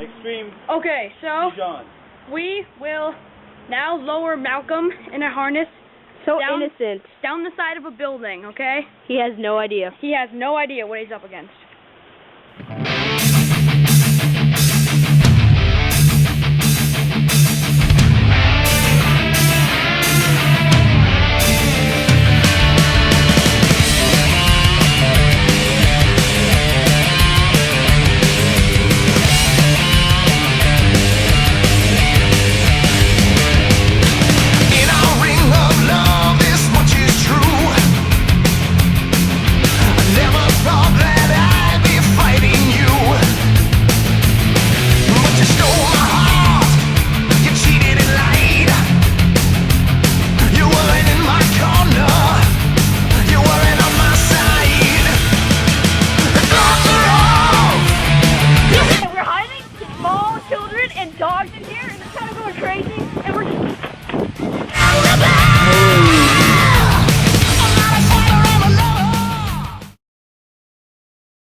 Extreme Okay, so John. we will now lower Malcolm in a harness So down, innocent. down the side of a building, okay? He has no idea. He has no idea what he's up against. Children and dogs in here, and it's kind of going crazy, and we're just